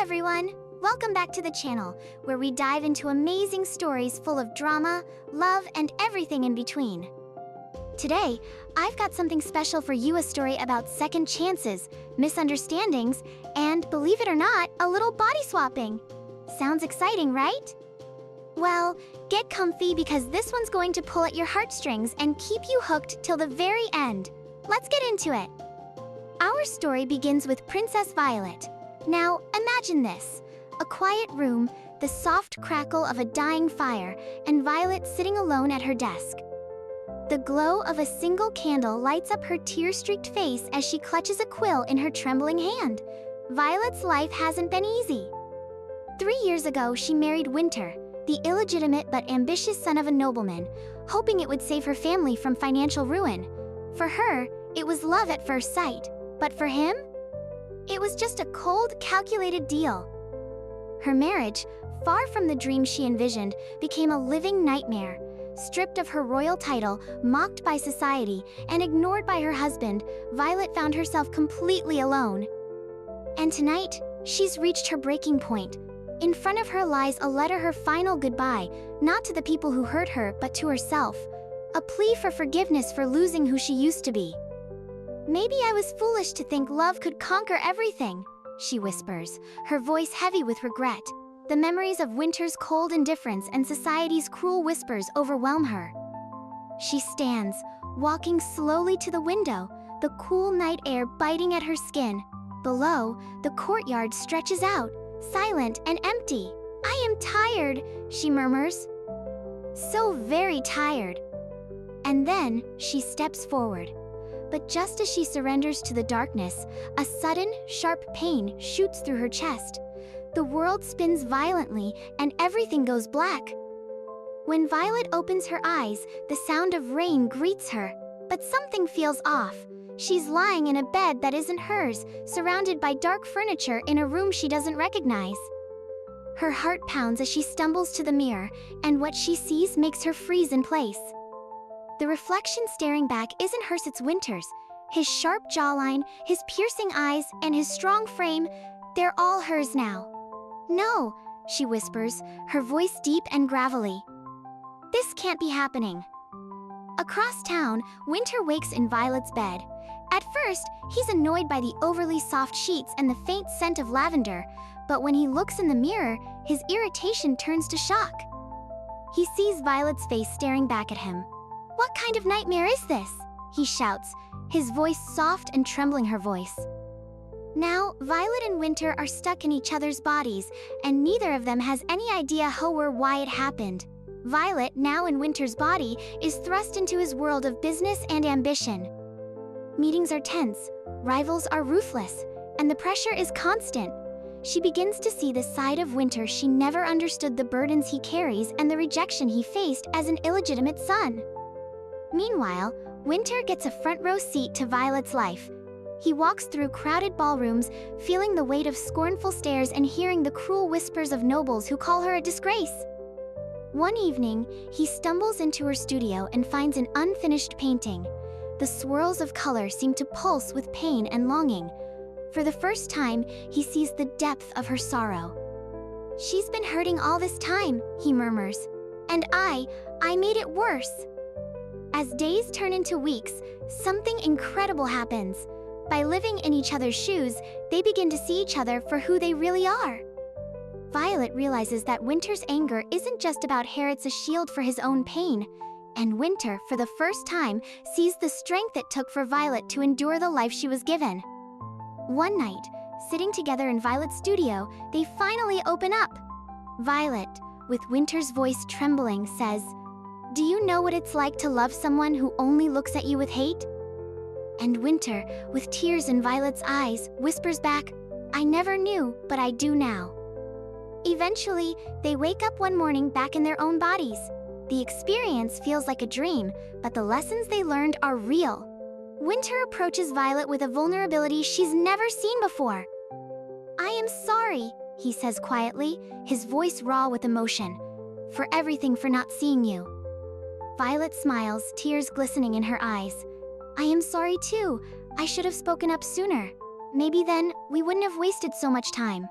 everyone! Welcome back to the channel, where we dive into amazing stories full of drama, love, and everything in between. Today, I've got something special for you, a story about second chances, misunderstandings, and, believe it or not, a little body swapping. Sounds exciting, right? Well, get comfy because this one's going to pull at your heartstrings and keep you hooked till the very end. Let's get into it. Our story begins with Princess Violet. Now, imagine this. A quiet room, the soft crackle of a dying fire, and Violet sitting alone at her desk. The glow of a single candle lights up her tear-streaked face as she clutches a quill in her trembling hand. Violet's life hasn't been easy. 3 years ago, she married Winter, the illegitimate but ambitious son of a nobleman, hoping it would save her family from financial ruin. For her, it was love at first sight, but for him, it was just a cold, calculated deal. Her marriage, far from the dream she envisioned, became a living nightmare. Stripped of her royal title, mocked by society, and ignored by her husband, Violet found herself completely alone. And tonight, she's reached her breaking point. In front of her lies a letter, her final goodbye, not to the people who hurt her, but to herself. A plea for forgiveness for losing who she used to be. "Maybe I was foolish to think love could conquer everything," she whispers, her voice heavy with regret. The memories of Winter's cold indifference and society's cruel whispers overwhelm her. She stands, walking slowly to the window, the cool night air biting at her skin. Below, the courtyard stretches out, silent and empty. "I am tired," she murmurs. So very tired. And then, she steps forward. But just as she surrenders to the darkness, a sudden, sharp pain shoots through her chest. The world spins violently, and everything goes black. When Violet opens her eyes, the sound of rain greets her. But something feels off. She's lying in a bed that isn't hers, surrounded by dark furniture in a room she doesn't recognize. Her heart pounds as she stumbles to the mirror, and what she sees makes her freeze in place. The reflection staring back isn't hers, it's Winter's. His sharp jawline, his piercing eyes, and his strong frame, they're all hers now. "No," she whispers, her voice deep and gravelly. "This can't be happening." Across town, Winter wakes in Violet's bed. At first, he's annoyed by the overly soft sheets and the faint scent of lavender, but when he looks in the mirror, his irritation turns to shock. He sees Violet's face staring back at him. "What kind of nightmare is this?" he shouts, his voice soft and trembling her voice. Now, Violet and Winter are stuck in each other's bodies, and neither of them has any idea how or why it happened. Violet, now in Winter's body, is thrust into his world of business and ambition. Meetings are tense, rivals are ruthless, and the pressure is constant. She begins to see the side of Winter she never understood, the burdens he carries and the rejection he faced as an illegitimate son. Meanwhile, Winter gets a front-row seat to Violet's life. He walks through crowded ballrooms, feeling the weight of scornful stares and hearing the cruel whispers of nobles who call her a disgrace. One evening, he stumbles into her studio and finds an unfinished painting. The swirls of color seem to pulse with pain and longing. For the first time, he sees the depth of her sorrow. "She's been hurting all this time," he murmurs. "And I made it worse." As days turn into weeks, something incredible happens. By living in each other's shoes, they begin to see each other for who they really are. Violet realizes that Winter's anger isn't just about hair, it's a shield for his own pain. And Winter, for the first time, sees the strength it took for Violet to endure the life she was given. One night, sitting together in Violet's studio, they finally open up. Violet, with Winter's voice trembling, says, "Do you know what it's like to love someone who only looks at you with hate?" And Winter, with tears in Violet's eyes, whispers back, "I never knew, but I do now." Eventually, they wake up one morning back in their own bodies. The experience feels like a dream, but the lessons they learned are real. Winter approaches Violet with a vulnerability she's never seen before. "I am sorry," he says quietly, his voice raw with emotion, "for everything, for not seeing you." Violet smiles, tears glistening in her eyes. "I am sorry too. I should have spoken up sooner. Maybe then, we wouldn't have wasted so much time."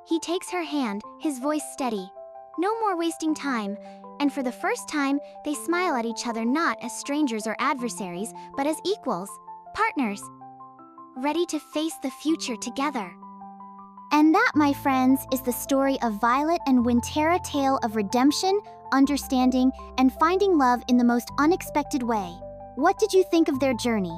He takes her hand, his voice steady. No more wasting time. And for the first time, they smile at each other not as strangers or adversaries, but as equals, partners, ready to face the future together. And that, my friends, is the story of Violet and Wintera, tale of redemption, understanding, and finding love in the most unexpected way. What did you think of their journey?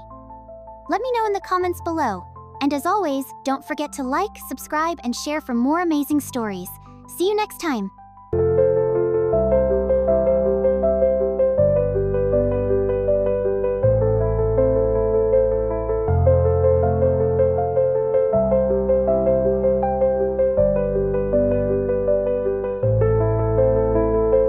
Let me know in the comments below. And as always, don't forget to like, subscribe, and share for more amazing stories. See you next time.